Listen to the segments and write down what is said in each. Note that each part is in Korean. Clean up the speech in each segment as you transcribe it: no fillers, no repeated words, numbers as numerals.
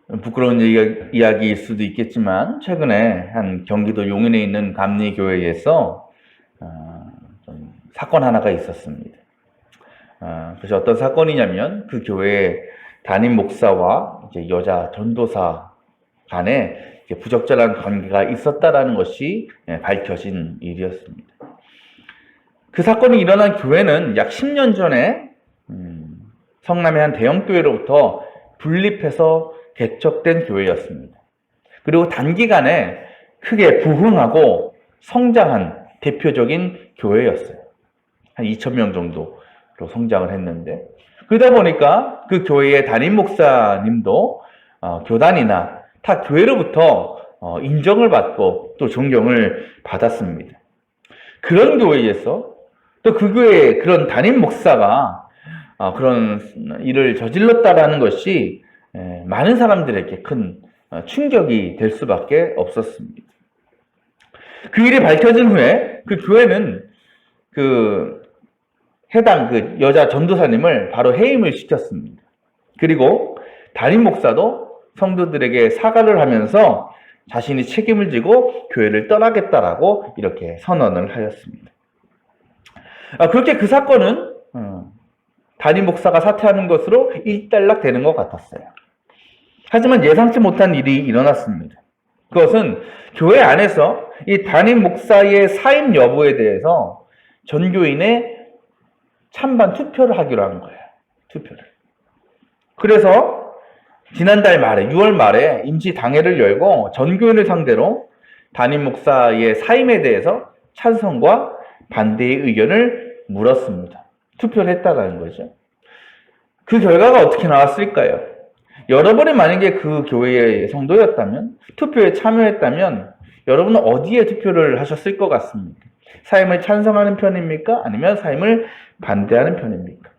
부끄러운 이야기일 수도 있겠지만 최근에 한 경기도 용인에 있는 감리교회에서 좀 사건 하나가 있었습니다. 그래서 어떤 사건이냐면 그 교회의 담임 목사와 이제 여자 전도사 간에 부적절한 관계가 있었다라는 것이 밝혀진 일이었습니다. 그 사건이 일어난 교회는 약 10년 전에 성남의 한 대형 교회로부터 분립해서 개척된 교회였습니다. 그리고 단기간에 크게 부흥하고 성장한 대표적인 교회였어요. 한 2,000명 정도로 성장을 했는데, 그러다 보니까 그 교회의 담임 목사님도 교단이나 타 교회로부터 인정을 받고 또 존경을 받았습니다. 그런 교회에서 또 그 교회의 그런 담임 목사가 그런 일을 저질렀다라는 것이 많은 사람들에게 큰 충격이 될 수밖에 없었습니다. 그 일이 밝혀진 후에 그 교회는 해당 그 여자 전도사님을 바로 해임을 시켰습니다. 그리고 담임 목사도 성도들에게 사과를 하면서 자신이 책임을 지고 교회를 떠나겠다라고 이렇게 선언을 하였습니다. 그렇게 그 사건은 담임 목사가 사퇴하는 것으로 일단락되는 것 같았어요. 하지만 예상치 못한 일이 일어났습니다. 그것은 교회 안에서 이 담임 목사의 사임 여부에 대해서 전교인의 찬반 투표를 하기로 한 거예요. 투표를. 그래서 지난달 말에 6월 말에 임시 당회를 열고 전교인을 상대로 담임 목사의 사임에 대해서 찬성과 반대의 의견을 물었습니다. 투표를 했다라는 거죠. 그 결과가 어떻게 나왔을까요? 여러분이 만약에 그 교회의 성도였다면, 투표에 참여했다면 여러분은 어디에 투표를 하셨을 것 같습니까? 사임을 찬성하는 편입니까? 아니면 사임을 반대하는 편입니까?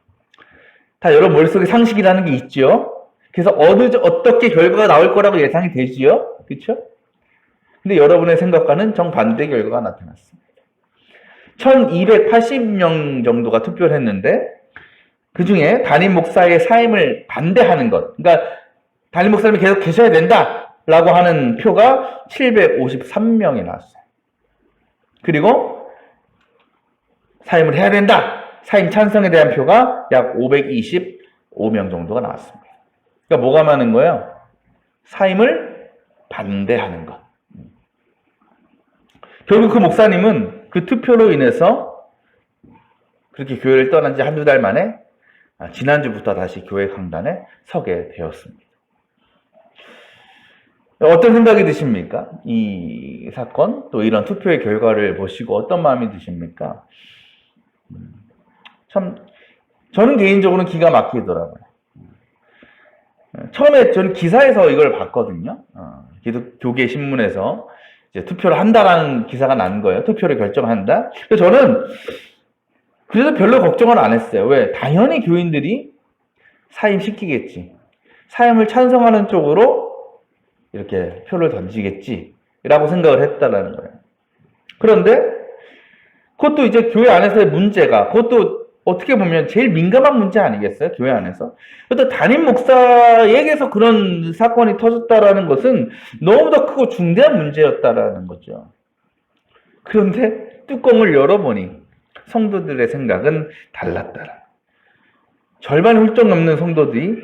다 여러분 머릿속에 상식이라는 게 있죠. 그래서 어떻게 결과가 나올 거라고 예상이 되지요. 그렇죠? 근데 여러분의 생각과는 정반대 결과가 나타났습니다. 1280명 정도가 투표를 했는데 그 중에 담임 목사의 사임을 반대하는 것, 그러니까 담임 목사님이 계속 계셔야 된다라고 하는 표가 753명이 나왔어요. 그리고 사임을 해야 된다, 사임 찬성에 대한 표가 약 525명 정도가 나왔습니다. 그러니까 뭐가 많은 거예요? 사임을 반대하는 것. 결국 그 목사님은 그 투표로 인해서 그렇게 교회를 떠난 지 한두 달 만에 지난주부터 다시 교회 강단에 서게 되었습니다. 어떤 생각이 드십니까? 이 사건, 또 이런 투표의 결과를 보시고 어떤 마음이 드십니까? 참, 저는 개인적으로는 기가 막히더라고요. 처음에 저는 기사에서 이걸 봤거든요. 교계 신문에서 이제 투표를 한다라는 기사가 난 거예요. 투표를 결정한다. 그래서 저는 그래서 별로 걱정을 안 했어요. 왜? 당연히 교인들이 사임시키겠지. 사임을 찬성하는 쪽으로 이렇게 표를 던지겠지라고 생각을 했다라는 거예요. 그런데 그것도 이제 교회 안에서의 문제가, 그것도 어떻게 보면 제일 민감한 문제 아니겠어요? 교회 안에서. 또 담임 목사에게서 그런 사건이 터졌다라는 것은 너무도 크고 중대한 문제였다라는 거죠. 그런데 뚜껑을 열어보니 성도들의 생각은 달랐더라. 절반 훌쩍 넘는 성도들이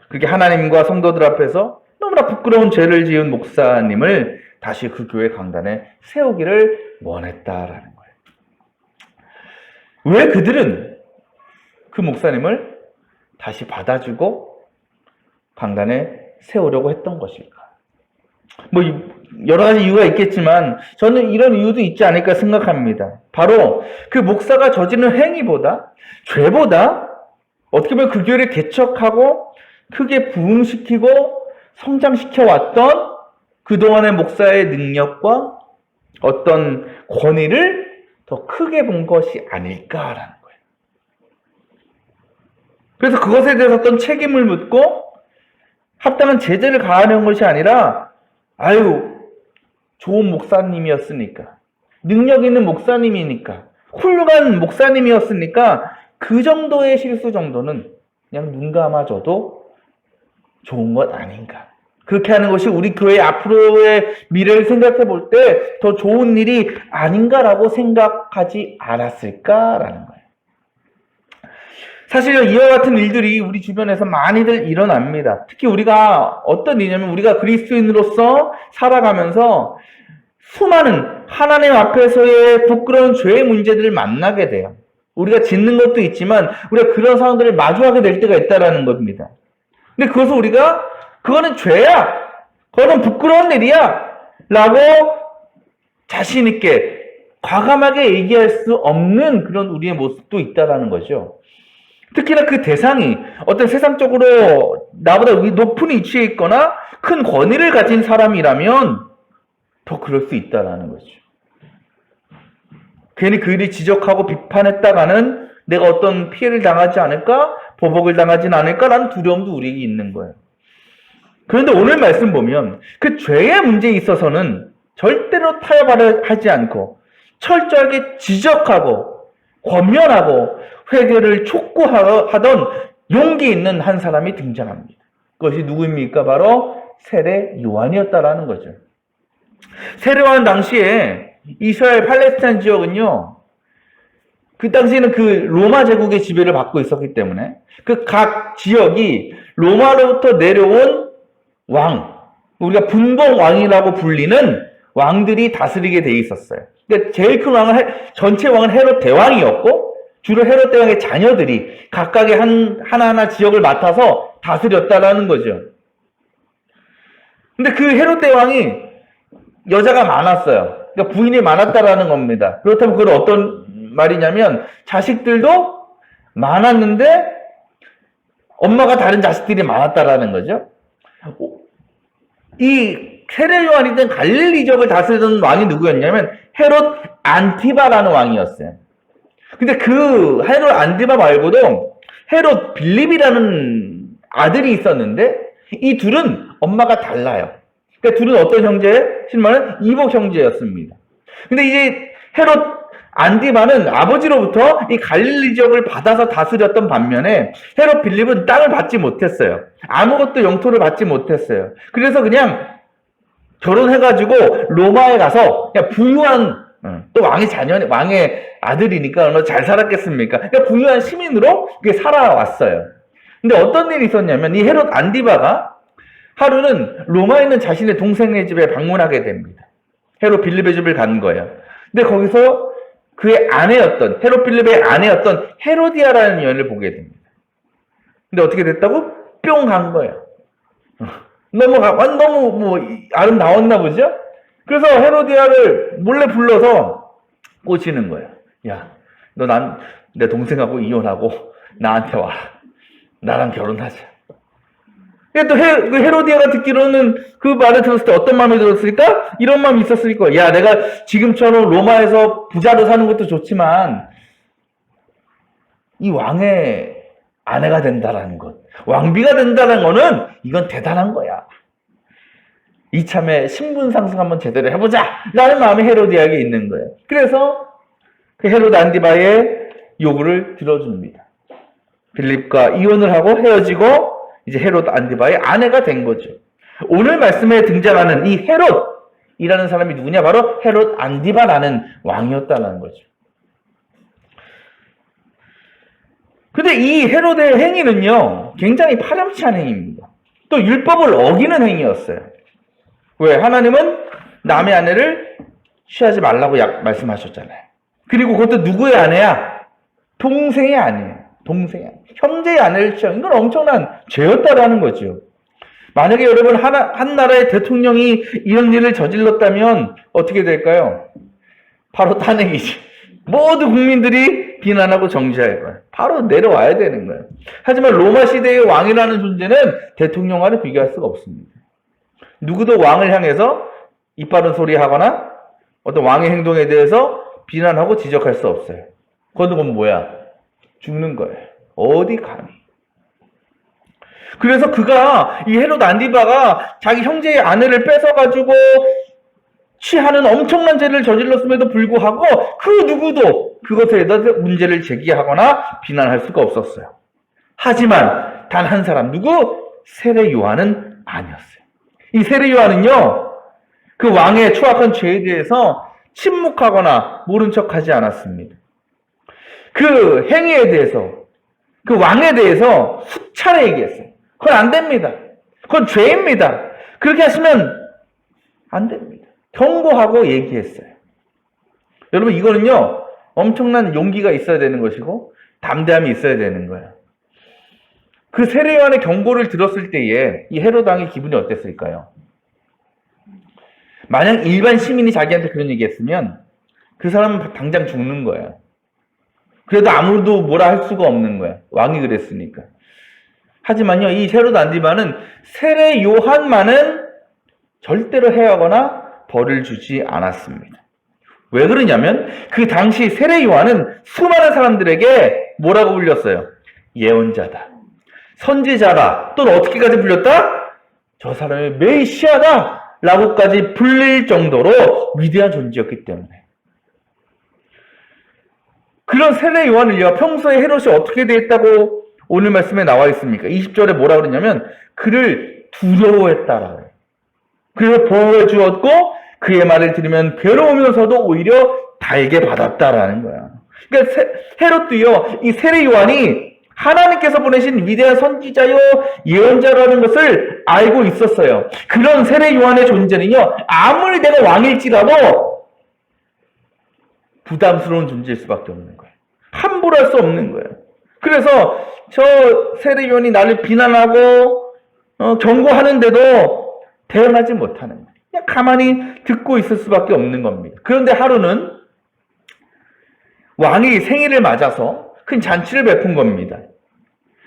그렇게 하나님과 성도들 앞에서 너무나 부끄러운 죄를 지은 목사님을 다시 그 교회 강단에 세우기를 원했다라는 거예요. 왜 그들은 그 목사님을 다시 받아주고 강단에 세우려고 했던 것일까? 뭐 여러 가지 이유가 있겠지만 저는 이런 이유도 있지 않을까 생각합니다. 바로 그 목사가 저지른 행위보다, 죄보다 어떻게 보면 그 교회를 개척하고 크게 부흥시키고 성장시켜왔던 그동안의 목사의 능력과 어떤 권위를 더 크게 본 것이 아닐까라는 거예요. 그래서 그것에 대해서 어떤 책임을 묻고 합당한 제재를 가하는 것이 아니라, 좋은 목사님이었으니까, 능력 있는 목사님이니까, 훌륭한 목사님이었으니까 그 정도의 실수 정도는 그냥 눈 감아줘도 좋은 것 아닌가. 그렇게 하는 것이 우리 교회 앞으로의 미래를 생각해 볼 때 더 좋은 일이 아닌가라고 생각하지 않았을까라는 거예요. 사실 이와 같은 일들이 우리 주변에서 많이들 일어납니다. 특히 우리가 어떤 일이냐면 우리가 그리스도인으로서 살아가면서 수많은 하나님 앞에서의 부끄러운 죄의 문제들을 만나게 돼요. 우리가 짓는 것도 있지만 우리가 그런 상황들을 마주하게 될 때가 있다는 겁니다. 근데 그것을 우리가 그거는 죄야. 그거는 부끄러운 일이야. 라고 자신 있게 과감하게 얘기할 수 없는 그런 우리의 모습도 있다는 거죠. 특히나 그 대상이 어떤 세상적으로 나보다 높은 위치에 있거나 큰 권위를 가진 사람이라면 더 그럴 수 있다는 거죠. 괜히 그 일이 지적하고 비판했다가는 내가 어떤 피해를 당하지 않을까? 보복을 당하진 않을까라는 두려움도 우리에게 있는 거예요. 그런데 오늘 말씀 보면 그 죄의 문제에 있어서는 절대로 타협하지 않고 철저하게 지적하고 권면하고 회개를 촉구하던 용기 있는 한 사람이 등장합니다. 그것이 누구입니까? 바로 세례 요한이었다라는 거죠. 세례 요한 당시에 이스라엘 팔레스타인 지역은요, 그 당시에는 그 로마 제국의 지배를 받고 있었기 때문에 그 각 지역이 로마로부터 내려온 왕, 우리가 분봉 왕이라고 불리는 왕들이 다스리게 돼 있었어요. 그러니까 제일 큰 왕은 전체 왕은 헤롯 대왕이었고 주로 헤롯 대왕의 자녀들이 각각의 하나하나 지역을 맡아서 다스렸다라는 거죠. 근데 그 헤롯 대왕이 여자가 많았어요. 그러니까 부인이 많았다라는 겁니다. 그렇다면 그건 어떤 말이냐면 자식들도 많았는데 엄마가 다른 자식들이 많았다라는 거죠. 이 세례 요한이든 갈릴리 지역을 다스리던 왕이 누구였냐면 헤롯 안티바라는 왕이었어요. 근데 그 헤롯 안티바 말고도 헤롯 빌립이라는 아들이 있었는데 이 둘은 엄마가 달라요. 그러니까 둘은 어떤 형제? 실마는 이복 형제였습니다. 근데 이제 헤롯 안티바는 아버지로부터 이 갈릴리 지역을 받아서 다스렸던 반면에 헤롯 빌립은 땅을 받지 못했어요. 아무것도 영토를 받지 못했어요. 그래서 그냥 결혼해가지고 로마에 가서 그냥 부유한, 또 왕의 아들이니까 얼마나 잘 살았겠습니까? 그러니까 부유한 시민으로 살아왔어요. 근데 어떤 일이 있었냐면 이 헤롯 안티바가 하루는 로마에 있는 자신의 동생의 집에 방문하게 됩니다. 헤롯 빌립의 집을 간 거예요. 근데 거기서 그의 아내였던, 헤롯 빌립의 아내였던 헤로디아라는 여인을 보게 됩니다. 근데 어떻게 됐다고? 뿅 간 거예요. 너무 아름다웠나 보죠? 그래서 헤로디아를 몰래 불러서 꼬시는 거예요. 야, 너 내 동생하고 이혼하고 나한테 와라. 나랑 결혼하자. 또 헤로디아가 듣기로는 그 말을 들었을 때 어떤 마음이 들었을까? 이런 마음이 있었을 거야. 야, 내가 지금처럼 로마에서 부자로 사는 것도 좋지만 이 왕의 아내가 된다라는 것, 왕비가 된다는 거는 이건 대단한 거야. 이참에 신분 상승 한번 제대로 해보자! 라는 마음이 헤로디아에게 있는 거예요. 그래서 그 헤롯 안티바의 요구를 들어줍니다. 빌립과 이혼을 하고 헤어지고 이제 헤롯 안티바의 아내가 된 거죠. 오늘 말씀에 등장하는 이 헤롯이라는 사람이 누구냐? 바로 헤롯 안티바라는 왕이었다는 거죠. 근데 이 헤롯의 행위는요, 굉장히 파렴치한 행위입니다. 또 율법을 어기는 행위였어요. 왜? 하나님은 남의 아내를 취하지 말라고 말씀하셨잖아요. 그리고 그것도 누구의 아내야? 동생의 아내예요. 동생의 아내. 형제의 아내를 취하는 건 엄청난 죄였다라는 거죠. 만약에 여러분 한 나라의 대통령이 이런 일을 저질렀다면 어떻게 될까요? 바로 탄핵이지. 모두 국민들이 비난하고 정죄할 거예요. 바로 내려와야 되는 거예요. 하지만 로마 시대의 왕이라는 존재는 대통령과는 비교할 수가 없습니다. 누구도 왕을 향해서 이빠른 소리 하거나 어떤 왕의 행동에 대해서 비난하고 지적할 수 없어요. 그건 뭐야? 죽는 거예요. 어디 감히. 그래서 이 헤롯 안티바가 자기 형제의 아내를 뺏어가지고 취하는 엄청난 죄를 저질렀음에도 불구하고 그 누구도 그것에 대해서 문제를 제기하거나 비난할 수가 없었어요. 하지만 단 한 사람, 누구? 세례 요한은 아니었어요. 이 세례 요한은요, 그 왕의 추악한 죄에 대해서 침묵하거나 모른 척하지 않았습니다. 그 행위에 대해서, 그 왕에 대해서 수차례 얘기했어요. 그건 안 됩니다. 그건 죄입니다. 그렇게 하시면 안 됩니다. 경고하고 얘기했어요. 여러분, 이거는요, 엄청난 용기가 있어야 되는 것이고 담대함이 있어야 되는 거예요. 그 세례 요한의 경고를 들었을 때에 이 헤로드 왕의 기분이 어땠을까요? 만약 일반 시민이 자기한테 그런 얘기했으면 그 사람은 당장 죽는 거예요. 그래도 아무도 뭐라 할 수가 없는 거예요. 왕이 그랬으니까. 하지만요, 이 헤로드 안티바는 세례 요한만은 절대로 해하거나 벌을 주지 않았습니다. 왜 그러냐면 그 당시 세례 요한은 수많은 사람들에게 뭐라고 불렸어요? 예언자다, 선지자다, 또는 어떻게까지 불렸다? 저 사람이 메시아다 라고까지 불릴 정도로 위대한 존재였기 때문에. 그런 세례 요한을요, 평소에 헤롯이 어떻게 대했다고 오늘 말씀에 나와 있습니까? 20절에 뭐라 그러냐면 그를 두려워했다라고 해요. 그래서 보호해 주었고 그의 말을 들으면 괴로우면서도 오히려 달게 받았다라는 거야. 그러니까 헤롯도요, 이 세례 요한이 하나님께서 보내신 위대한 선지자요 예언자라는 것을 알고 있었어요. 그런 세례 요한의 존재는요, 아무리 내가 왕일지라도 부담스러운 존재일 수밖에 없는 거예요. 함부로 할 수 없는 거예요. 그래서 저 세례 요한이 나를 비난하고 경고하는데도 대응하지 못하는 거예요. 그냥 가만히 듣고 있을 수밖에 없는 겁니다. 그런데 하루는 왕이 생일을 맞아서 큰 잔치를 베푼 겁니다.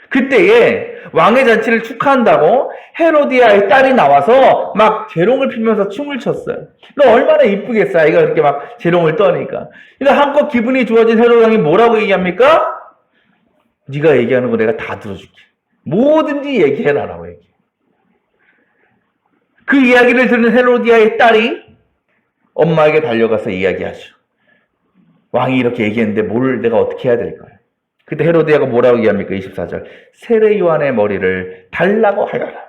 그때에 왕의 잔치를 축하한다고 헤로디아의 딸이 나와서 막 재롱을 피면서 춤을 췄어요. 그러니까 얼마나 이쁘겠어요. 아이가 그렇게 막 재롱을 떠니까. 그러니까 한껏 기분이 좋아진 헤로드 왕이 뭐라고 얘기합니까? 네가 얘기하는 거 내가 다 들어줄게. 뭐든지 얘기해라라고 얘기해. 그 이야기를 들은 헤로디아의 딸이 엄마에게 달려가서 이야기하죠. 왕이 이렇게 얘기했는데 뭘 내가 어떻게 해야 될까요? 그때 헤로디아가 뭐라고 얘기합니까? 24절. 세례 요한의 머리를 달라고 하여라.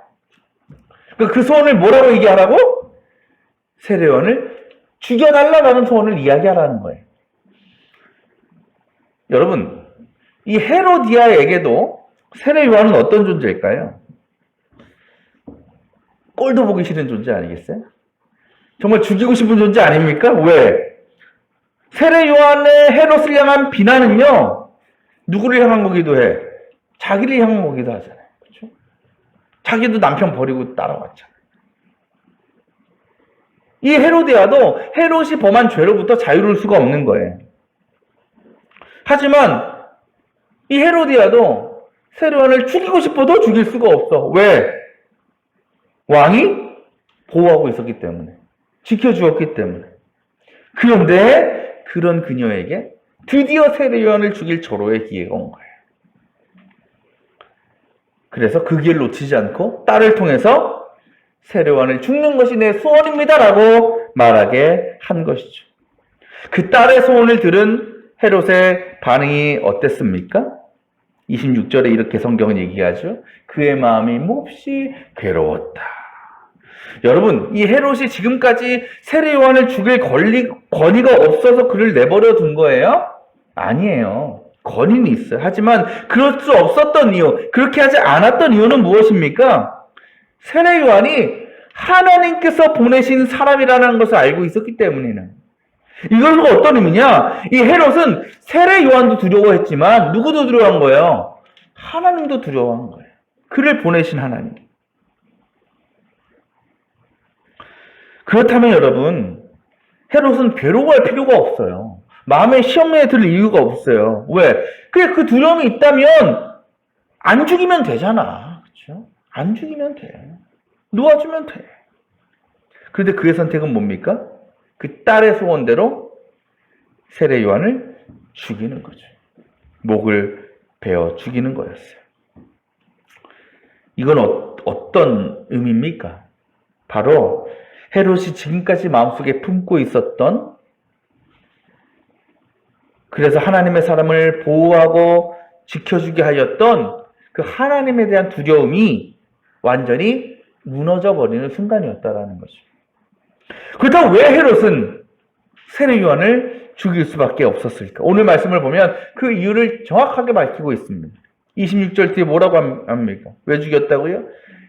그 소원을 뭐라고 얘기하라고? 세례 요한을 죽여달라는 소원을 이야기하라는 거예요. 여러분, 이 헤로디아에게도 세례 요한은 어떤 존재일까요? 꼴도 보기 싫은 존재 아니겠어요? 정말 죽이고 싶은 존재 아닙니까? 왜? 세례 요한의 헤롯을 향한 비난은요, 누구를 향한 거기도 해? 자기를 향한 거기도 하잖아요. 그렇죠? 자기도 남편 버리고 따라왔잖아요. 이 헤로디아도 헤롯이 범한 죄로부터 자유로울 수가 없는 거예요. 하지만 이 헤로디아도 세례 요한을 죽이고 싶어도 죽일 수가 없어. 왜? 왕이 보호하고 있었기 때문에. 지켜주었기 때문에. 그런데 그런 그녀에게 드디어 세례 요한을 죽일 절호의 기회가 온 거예요. 그래서 그 길을 놓치지 않고 딸을 통해서 세례 요한을 죽는 것이 내 소원입니다라고 말하게 한 것이죠. 그 딸의 소원을 들은 헤롯의 반응이 어땠습니까? 26절에 이렇게 성경은 얘기하죠. 그의 마음이 몹시 괴로웠다. 여러분, 이 헤롯이 지금까지 세례 요한을 죽일 권위가 없어서 그를 내버려 둔 거예요? 아니에요. 권위는 있어요. 하지만 그럴 수 없었던 이유, 그렇게 하지 않았던 이유는 무엇입니까? 세례 요한이 하나님께서 보내신 사람이라는 것을 알고 있었기 때문이에요. 이것은 어떤 의미냐? 이 헤롯은 세례 요한도 두려워했지만 누구도 두려워한 거예요? 하나님도 두려워한 거예요. 그를 보내신 하나님. 그렇다면 여러분, 헤롯은 괴로워할 필요가 없어요. 마음에 시험에 들 이유가 없어요. 왜? 그래, 그 두려움이 있다면 안 죽이면 되잖아. 그렇죠? 안 죽이면 돼. 놓아주면 돼. 그런데 그의 선택은 뭡니까? 그 딸의 소원대로 세례 요한을 죽이는 거죠. 목을 베어 죽이는 거였어요. 이건 어떤 의미입니까? 바로 헤롯이 지금까지 마음속에 품고 있었던, 그래서 하나님의 사람을 보호하고 지켜주게 하였던 그 하나님에 대한 두려움이 완전히 무너져 버리는 순간이었다라는 거죠. 그렇다고 왜 헤롯은 세례 요한을 죽일 수밖에 없었을까? 오늘 말씀을 보면 그 이유를 정확하게 밝히고 있습니다. 26절 뒤에 뭐라고 합니까? 왜 죽였다고요?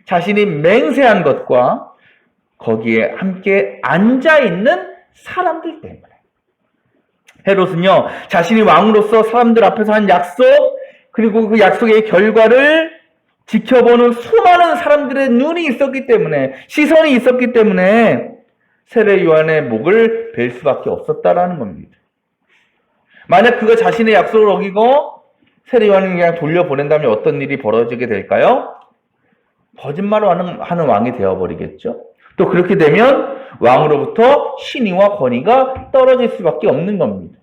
자신이 맹세한 것과 거기에 함께 앉아있는 사람들 때문에. 헤롯은요, 자신이 왕으로서 사람들 앞에서 한 약속, 그리고 그 약속의 결과를 지켜보는 수많은 사람들의 눈이 있었기 때문에, 시선이 있었기 때문에 세례 요한의 목을 벨 수밖에 없었다라는 겁니다. 만약 그가 자신의 약속을 어기고 세례 요한을 그냥 돌려보낸다면 어떤 일이 벌어지게 될까요? 거짓말을 하는 왕이 되어버리겠죠. 또 그렇게 되면 왕으로부터 신의와 권위가 떨어질 수밖에 없는 겁니다.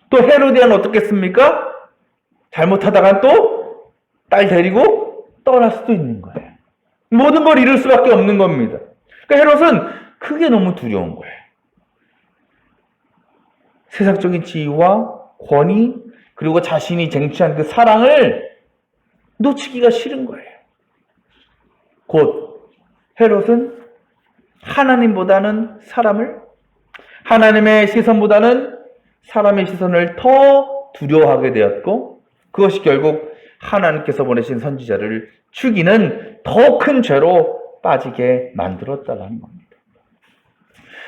또 헤로디아는 어떻겠습니까? 잘못하다가 또 딸 데리고 떠날 수도 있는 거예요. 모든 걸 잃을 수밖에 없는 겁니다. 그러니까 헤롯은 그게 너무 두려운 거예요. 세상적인 지위와 권위, 그리고 자신이 쟁취한 그 사랑을 놓치기가 싫은 거예요. 곧 헤롯은 하나님보다는 사람을, 하나님의 시선보다는 사람의 시선을 더 두려워하게 되었고, 그것이 결국 하나님께서 보내신 선지자를 죽이는 더 큰 죄로 빠지게 만들었다는 겁니다.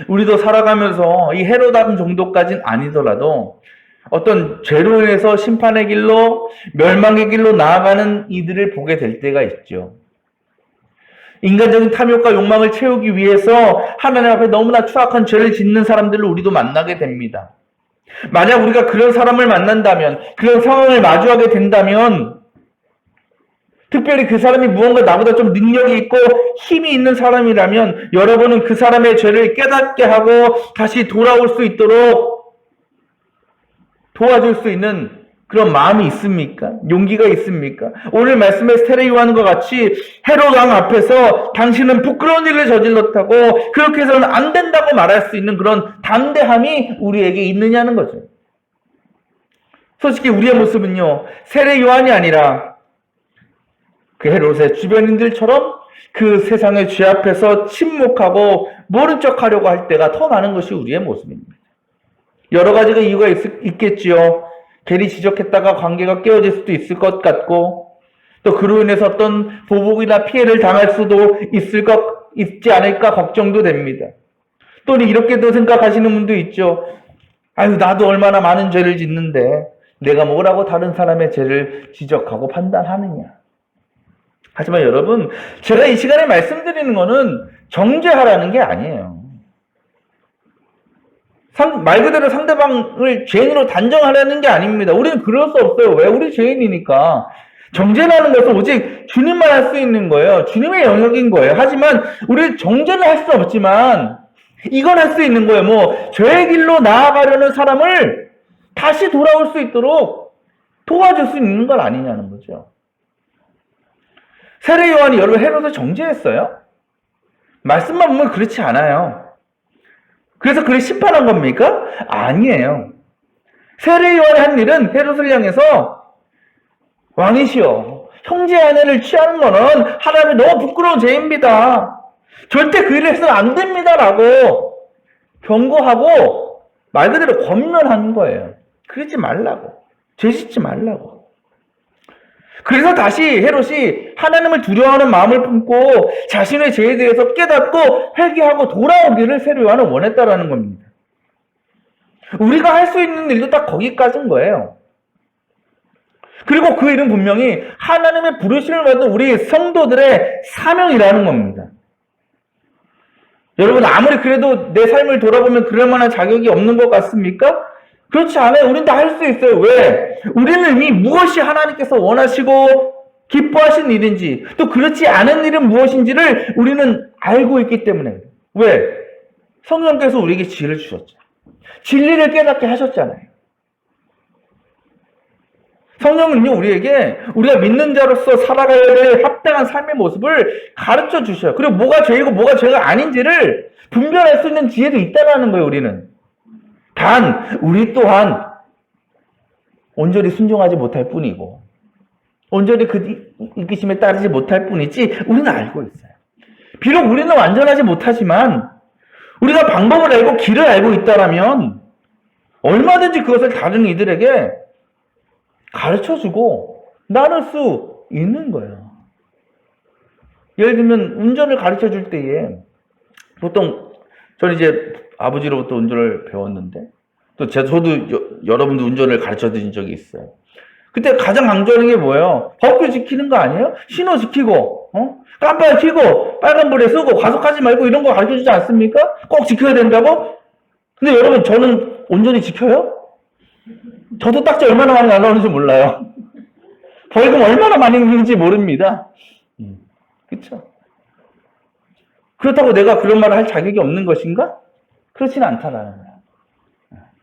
우리도 살아가면서 이 헤롯 정도까지는 아니더라도 어떤 죄로 인해서 심판의 길로, 멸망의 길로 나아가는 이들을 보게 될 때가 있죠. 인간적인 탐욕과 욕망을 채우기 위해서 하나님 앞에 너무나 추악한 죄를 짓는 사람들을 우리도 만나게 됩니다. 만약 우리가 그런 사람을 만난다면, 그런 상황을 마주하게 된다면, 특별히 그 사람이 무언가 나보다 좀 능력이 있고 힘이 있는 사람이라면 여러분은 그 사람의 죄를 깨닫게 하고 다시 돌아올 수 있도록 도와줄 수 있는 그런 마음이 있습니까? 용기가 있습니까? 오늘 말씀에 세례 요한과 같이 헤롯 왕 앞에서 당신은 부끄러운 일을 저질렀다고, 그렇게 해서는 안 된다고 말할 수 있는 그런 담대함이 우리에게 있느냐는 거죠. 솔직히 우리의 모습은요, 세례 요한이 아니라 그 헤롯의 주변인들처럼 그 세상의 죄 앞에서 침묵하고 모른 척 하려고 할 때가 더 많은 것이 우리의 모습입니다. 여러 가지가 이유가 있겠지요. 괜히 지적했다가 관계가 깨어질 수도 있을 것 같고, 또 그로 인해서 어떤 보복이나 피해를 당할 수도 있지 않을까 걱정도 됩니다. 또는 이렇게도 생각하시는 분도 있죠. 아유, 나도 얼마나 많은 죄를 짓는데 내가 뭐라고 다른 사람의 죄를 지적하고 판단하느냐. 하지만 여러분, 제가 이 시간에 말씀드리는 거는 정죄하라는 게 아니에요. 말 그대로 상대방을 죄인으로 단정하려는 게 아닙니다. 우리는 그럴 수 없어요. 왜? 우리 죄인이니까. 정죄라는 것은 오직 주님만 할 수 있는 거예요. 주님의 영역인 거예요. 하지만 우리는 정죄는 할 수 없지만 이건 할 수 있는 거예요. 죄의 길로 나아가려는 사람을 다시 돌아올 수 있도록 도와줄 수 있는 건 아니냐는 거죠. 세례 요한이 여러분 헤롯을 정죄했어요? 말씀만 보면 그렇지 않아요. 그래서 그를 심판한 겁니까? 아니에요. 세례 요한이 한 일은 헤롯을 향해서 왕이시여, 형제 아내를 취하는 거는 하나님의 너무 부끄러운 죄입니다. 절대 그 일을 해서는 안 됩니다라고 경고하고 말 그대로 권면하는 거예요. 그러지 말라고. 죄 짓지 말라고. 그래서 다시 헤롯이 하나님을 두려워하는 마음을 품고 자신의 죄에 대해서 깨닫고 회개하고 돌아오기를 세례 요한은 원했다라는 겁니다. 우리가 할 수 있는 일도 딱 거기까지인 거예요. 그리고 그 일은 분명히 하나님의 부르심을 받은 우리 성도들의 사명이라는 겁니다. 여러분, 아무리 그래도 내 삶을 돌아보면 그럴 만한 자격이 없는 것 같습니까? 그렇지 않아요. 우린 다 할 수 있어요. 왜? 우리는 이미 무엇이 하나님께서 원하시고 기뻐하신 일인지, 또 그렇지 않은 일은 무엇인지를 우리는 알고 있기 때문에. 왜? 성령께서 우리에게 지혜를 주셨죠. 진리를 깨닫게 하셨잖아요. 성령은요, 우리에게 우리가 믿는 자로서 살아가야 될 합당한 삶의 모습을 가르쳐 주셔요. 그리고 뭐가 죄이고 뭐가 죄가 아닌지를 분별할 수 있는 지혜도 있다는 거예요, 우리는. 단, 우리 또한 온전히 순종하지 못할 뿐이고, 온전히 그 이끄심에 따르지 못할 뿐이지 우리는 알고 있어요. 비록 우리는 완전하지 못하지만 우리가 방법을 알고 길을 알고 있다라면 얼마든지 그것을 다른 이들에게 가르쳐주고 나눌 수 있는 거예요. 예를 들면 운전을 가르쳐줄 때에 보통 저는 이제 아버지로부터 운전을 배웠는데 또 저도 여러분도 운전을 가르쳐 드린 적이 있어요. 그때 가장 강조하는 게 뭐예요? 법규 지키는 거 아니에요? 신호 지키고 깜빡이 켜고 빨간불에 서고 과속하지 말고 이런 거 가르쳐주지 않습니까? 꼭 지켜야 된다고? 근데 여러분 저는 온전히 지켜요? 저도 딱지 얼마나 많이 날라오는지 몰라요. 벌금 얼마나 많이 내는지 모릅니다. 그렇죠? 그렇다고 내가 그런 말을 할 자격이 없는 것인가? 그렇지는 않다라는 거야.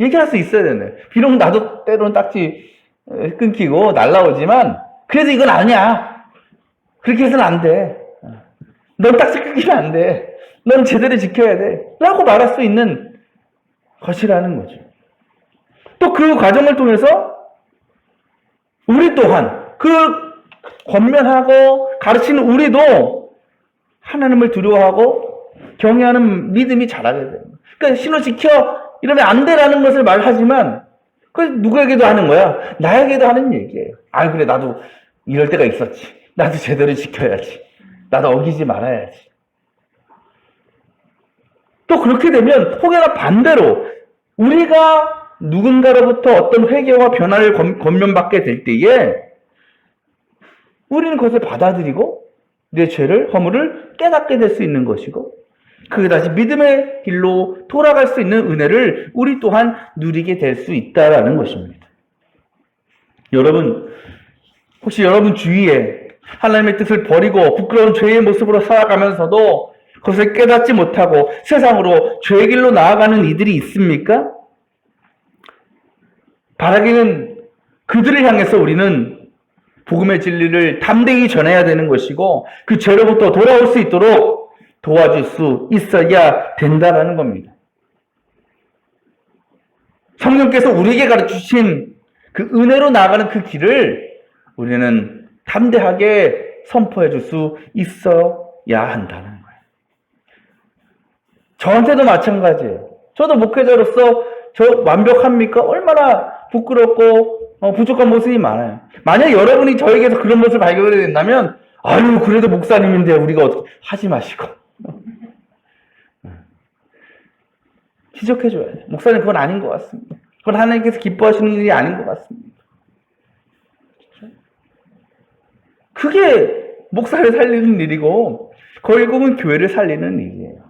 얘기할 수 있어야 되네. 비록 나도 때로는 딱지 끊기고 날라오지만 그래도 이건 아니야. 그렇게 해서는 안 돼. 넌 딱지 끊기면 안 돼. 넌 제대로 지켜야 돼. 라고 말할 수 있는 것이라는 거죠. 또 그 과정을 통해서 우리 또한 그 권면하고 가르치는 우리도 하나님을 두려워하고 경외하는 믿음이 자라게 돼요. 그러니까 신호 지켜 이러면 안 되라는 것을 말하지만 그걸 누구에게도 하는 거야. 나에게도 하는 얘기예요. 아 그래 나도 이럴 때가 있었지. 나도 제대로 지켜야지. 나도 어기지 말아야지. 또 그렇게 되면 혹여나 반대로 우리가 누군가로부터 어떤 회개와 변화를 권면받게 될 때에 우리는 그것을 받아들이고 내 죄를 허물을 깨닫게 될 수 있는 것이고 그게 다시 믿음의 길로 돌아갈 수 있는 은혜를 우리 또한 누리게 될 수 있다라는 것입니다. 여러분 혹시 여러분 주위에 하나님의 뜻을 버리고 부끄러운 죄의 모습으로 살아가면서도 그것을 깨닫지 못하고 세상으로 죄의 길로 나아가는 이들이 있습니까? 바라기는 그들을 향해서 우리는 복음의 진리를 담대히 전해야 되는 것이고 그 죄로부터 돌아올 수 있도록 도와줄 수 있어야 된다라는 겁니다. 성령께서 우리에게 가르치신 그 은혜로 나아가는 그 길을 우리는 담대하게 선포해 줄 수 있어야 한다는 거예요. 저한테도 마찬가지예요. 저도 목회자로서 저 완벽합니까? 얼마나 부끄럽고 부족한 모습이 많아요. 만약 여러분이 저에게서 그런 모습을 발견하게 된다면 아유 그래도 목사님인데 우리가 어떻게 하지 마시고 지적해줘야 돼요. 목사님 그건 아닌 것 같습니다. 그건 하나님께서 기뻐하시는 일이 아닌 것 같습니다. 그게 목사를 살리는 일이고 결국은 교회를 살리는 일이에요.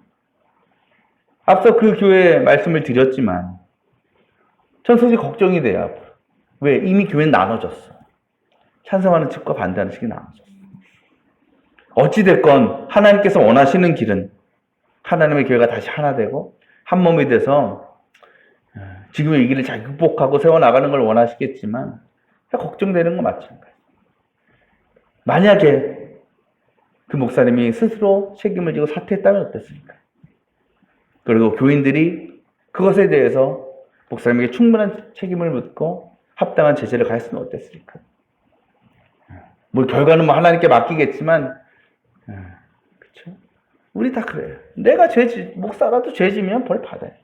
앞서 그 교회 말씀을 드렸지만 전 솔직히 걱정이 돼요. 앞으로. 왜? 이미 교회는 나눠졌어. 찬성하는 측과 반대하는 측이 나눠졌어. 어찌됐건 하나님께서 원하시는 길은 하나님의 교회가 다시 하나 되고 한 몸이 돼서 지금의 위기를 잘 극복하고 세워나가는 걸 원하시겠지만 걱정되는 건 마찬가지예요. 만약에 그 목사님이 스스로 책임을 지고 사퇴했다면 어땠을까? 그리고 교인들이 그것에 대해서 목사님에게 충분한 책임을 묻고 합당한 제재를 가했으면 어땠을까? 뭐 결과는 뭐 하나님께 맡기겠지만, 그렇죠? 우리 다 그래요. 내가 목사라도 죄지면 벌 받아야지.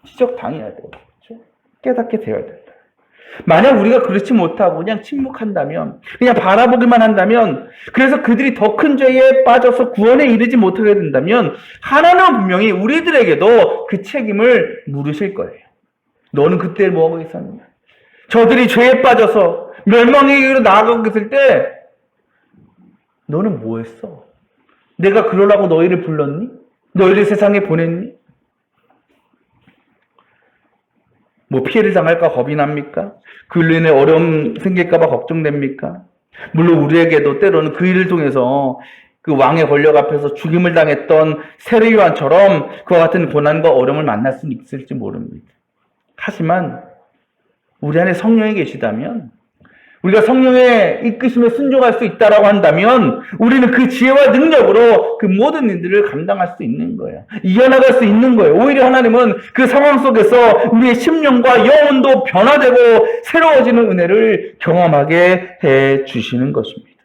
지적 당해야 되고, 그렇죠? 깨닫게 되어야 된다. 만약 우리가 그렇지 못하고 그냥 침묵한다면, 그냥 바라보기만 한다면, 그래서 그들이 더 큰 죄에 빠져서 구원에 이르지 못하게 된다면, 하나님은 분명히 우리들에게도 그 책임을 물으실 거예요. 너는 그때 뭐하고 있었느냐? 저들이 죄에 빠져서 멸망의 길로 나아가고 있을 때, 너는 뭐 했어? 내가 그러라고 너희를 불렀니? 너희를 세상에 보냈니? 뭐 피해를 당할까 겁이 납니까? 그로 인해 어려움 생길까봐 걱정됩니까? 물론 우리에게도 때로는 그 일을 통해서 그 왕의 권력 앞에서 죽임을 당했던 세례요한처럼 그와 같은 고난과 어려움을 만날 수는 있을지 모릅니다. 하지만 우리 안에 성령이 계시다면 우리가 성령의 이끄심에 순종할 수 있다라고 한다면 우리는 그 지혜와 능력으로 그 모든 일들을 감당할 수 있는 거예요. 이겨나갈 수 있는 거예요. 오히려 하나님은 그 상황 속에서 우리의 심령과 영혼도 변화되고 새로워지는 은혜를 경험하게 해 주시는 것입니다.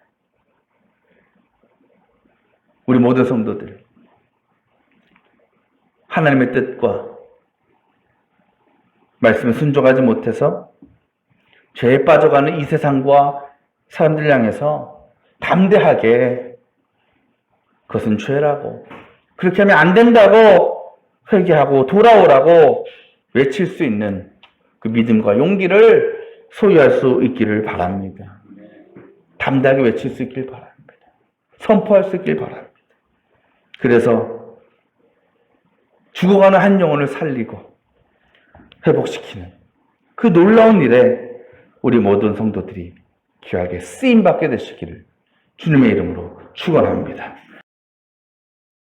우리 모든 성도들, 하나님의 뜻과 말씀에 순종하지 못해서 죄에 빠져가는 이 세상과 사람들 향해서 담대하게 그것은 죄라고, 그렇게 하면 안 된다고 회개하고 돌아오라고 외칠 수 있는 그 믿음과 용기를 소유할 수 있기를 바랍니다. 담대하게 외칠 수 있길 바랍니다. 선포할 수 있길 바랍니다. 그래서 죽어가는 한 영혼을 살리고 회복시키는 그 놀라운 일에 우리 모든 성도들이 귀하게 쓰임받게 되시기를 주님의 이름으로 축원합니다.